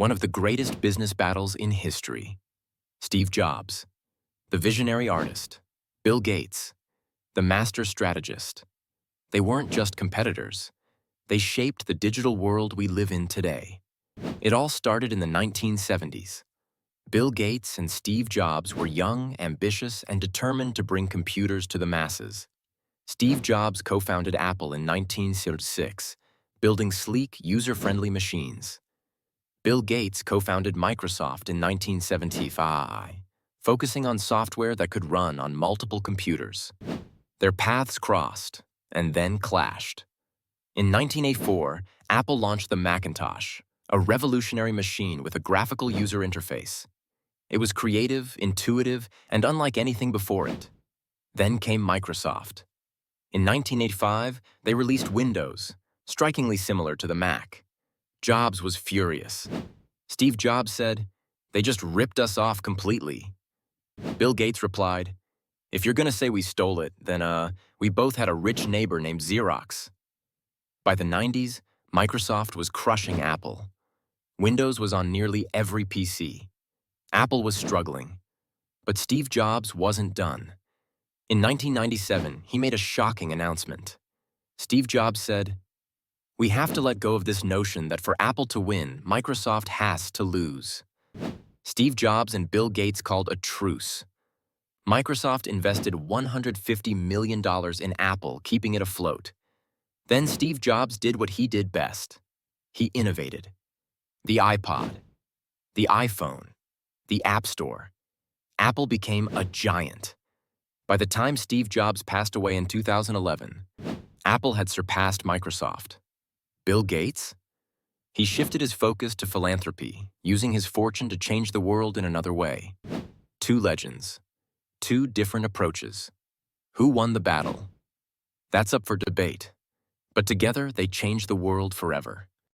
One of the greatest business battles in history. Steve Jobs, the visionary artist. Bill Gates, the master strategist. They weren't just competitors. They shaped the digital world we live in today. It all started in the 1970s. Bill Gates and Steve Jobs were young, ambitious, and determined to bring computers to the masses. Steve Jobs co-founded Apple in 1966, building sleek, user-friendly machines. Bill Gates co-founded Microsoft in 1975, focusing on software that could run on multiple computers. Their paths crossed, and then clashed. In 1984, Apple launched the Macintosh, a revolutionary machine with a graphical user interface. It was creative, intuitive, and unlike anything before it. Then came Microsoft. In 1985, they released Windows, strikingly similar to the Mac. Jobs was furious. Steve Jobs said, "They just ripped us off completely." Bill Gates replied, "If you're going to say we stole it, then we both had a rich neighbor named Xerox." By the 90s, Microsoft was crushing Apple. Windows was on nearly every PC. Apple was struggling. But Steve Jobs wasn't done. In 1997, he made a shocking announcement. Steve Jobs said, "We have to let go of this notion that for Apple to win, Microsoft has to lose." Steve Jobs and Bill Gates called a truce. Microsoft invested $150 million in Apple, keeping it afloat. Then Steve Jobs did what he did best. He innovated. The iPod, the iPhone, the App Store. Apple became a giant. By the time Steve Jobs passed away in 2011, Apple had surpassed Microsoft. Bill Gates? He shifted his focus to philanthropy, using his fortune to change the world in another way. Two legends. Two different approaches. Who won the battle? That's up for debate. But together, they changed the world forever.